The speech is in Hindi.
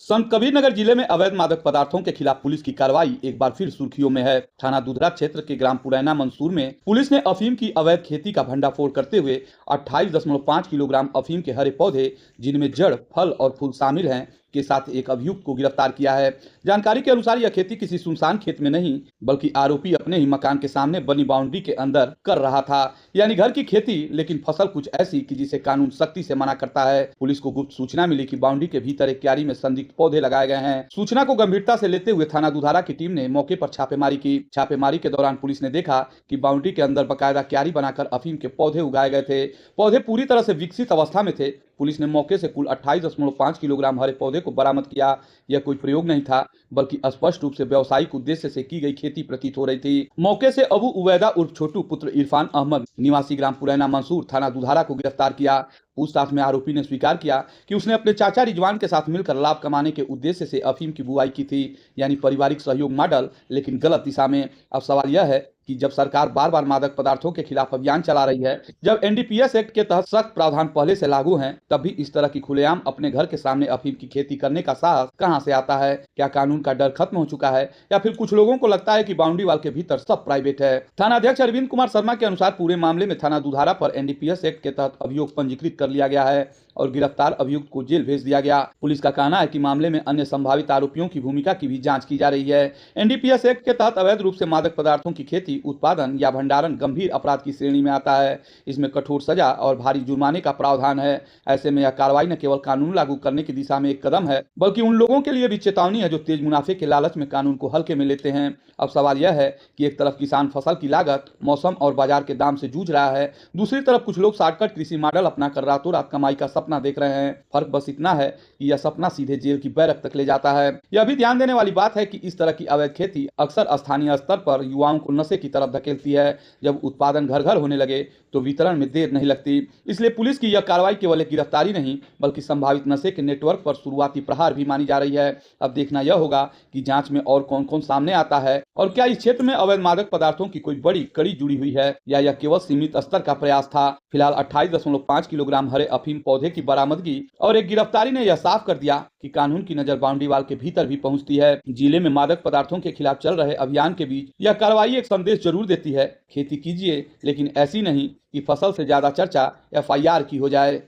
संत कबीरनगर जिले में अवैध मादक पदार्थों के खिलाफ पुलिस की कार्रवाई एक बार फिर सुर्खियों में है। थाना दुधरा क्षेत्र के ग्राम पुरैना मंसूर में पुलिस ने अफीम की अवैध खेती का भंडाफोड़ करते हुए 28.5 किलोग्राम अफीम के हरे पौधे, जिनमें जड़, फल और फूल शामिल हैं, के साथ एक अभियुक्त को गिरफ्तार किया है। जानकारी के अनुसार यह खेती किसी सुनसान खेत में नहीं, बल्कि आरोपी अपने ही मकान के सामने बनी बाउंड्री के अंदर कर रहा था। यानी घर की खेती, लेकिन फसल कुछ ऐसी कि जिसे कानून सख्ती से मना करता है। पुलिस को गुप्त सूचना मिली कि बाउंड्री के भीतर एक क्यारी में संदिग्ध पौधे लगाए गए हैं। सूचना को गंभीरता से लेते हुए थाना दुधारा की टीम ने मौके पर छापेमारी की। छापेमारी के दौरान पुलिस ने देखा कि बाउंड्री के अंदर बकायदा क्यारी बनाकर अफीम के पौधे उगाए गए थे। पौधे पूरी तरह से विकसित अवस्था में थे। पुलिस ने मौके से कुल 28.5 किलोग्राम हरे पौधे को बरामद किया। यह कोई प्रयोग नहीं था, बल्कि स्पष्ट रूप से व्यावसायिक उद्देश्य से की गई खेती प्रतीत हो रही थी। मौके से अबू उबैदा उर्फ छोटू पुत्र इरफान अहमद निवासी ग्राम पुरैना मंसूर थाना दुधारा को गिरफ्तार किया। पूछताछ में आरोपी ने स्वीकार किया कि उसने अपने चाचा रिजवान के साथ मिलकर लाभ कमाने के उद्देश्य से अफीम की बुआई की थी, यानी पारिवारिक सहयोग मॉडल, लेकिन गलत दिशा में। अब सवाल यह है कि जब सरकार बार बार मादक पदार्थों के खिलाफ अभियान चला रही है, जब एनडीपीएस एक्ट के तहत सख्त प्रावधान पहले से लागू हैं, तब भी इस तरह की खुलेआम अपने घर के सामने अफीम की खेती करने का साहस कहां से आता है? क्या कानून का डर खत्म हो चुका है, या फिर कुछ लोगों को लगता है कि बाउंड्री वाल के भीतर सब प्राइवेट है? थाना अध्यक्ष अरविंद कुमार शर्मा के अनुसार पूरे मामले में थाना दुधारा पर एनडीपीएस एक्ट के तहत अभियोग पंजीकृत कर लिया गया है और गिरफ्तार अभियुक्त को जेल भेज दिया गया। पुलिस का कहना है कि मामले में अन्य संभावित आरोपियों की भूमिका की भी जांच की जा रही है। एनडीपीएस एक्ट के तहत अवैध रूप से मादक पदार्थों की खेती, उत्पादन या भंडारण गंभीर अपराध की श्रेणी में आता है। इसमें कठोर सजा और भारी जुर्माने का प्रावधान है। ऐसे में यह कार्रवाई न केवल कानून लागू करने की दिशा में एक कदम है, बल्कि उन लोगों के लिए भी चेतावनी है जो तेज मुनाफे के लालच में कानून को हल्के में लेते हैं। अब सवाल यह है कि एक तरफ किसान फसल की लागत, मौसम और बाजार के दाम से जूझ रहा है, दूसरी तरफ कुछ लोग शॉर्टकट कृषि मॉडल अपनाकर रातों रात कमाई का सपना देख रहे हैं। फर्क बस इतना है कि यह सपना सीधे जेल की बैरक तक ले जाता है। यह भी ध्यान देने वाली बात है कि इस तरह की अवैध खेती अक्सर स्थानीय स्तर पर युवाओं को नशे की तरफ धकेलती है। जब उत्पादन घर घर होने लगे तो वितरण में देर नहीं लगती। इसलिए पुलिस की यह कार्रवाई केवल एक गिरफ्तारी नहीं, बल्कि संभावित नशे के नेटवर्क पर शुरुआती प्रहार भी मानी जा रही है। अब देखना यह होगा कि जांच में और कौन कौन सामने आता है, और क्या इस क्षेत्र में अवैध मादक पदार्थों की कोई बड़ी कड़ी जुड़ी हुई है, या यह केवल सीमित स्तर का प्रयास था। फिलहाल 28.5 किलोग्राम हरे अफीम पौधे की बरामदगी और एक गिरफ्तारी ने यह साफ कर दिया कि कानून की नजर बाउंड्री वाल के भीतर भी पहुंचती है। जिले में मादक पदार्थों के खिलाफ चल रहे अभियान के बीच यह कार्रवाई एक संदेश जरूर देती है। खेती कीजिए, लेकिन ऐसी नहीं कि फसल से ज्यादा चर्चा एफआईआर की हो जाए।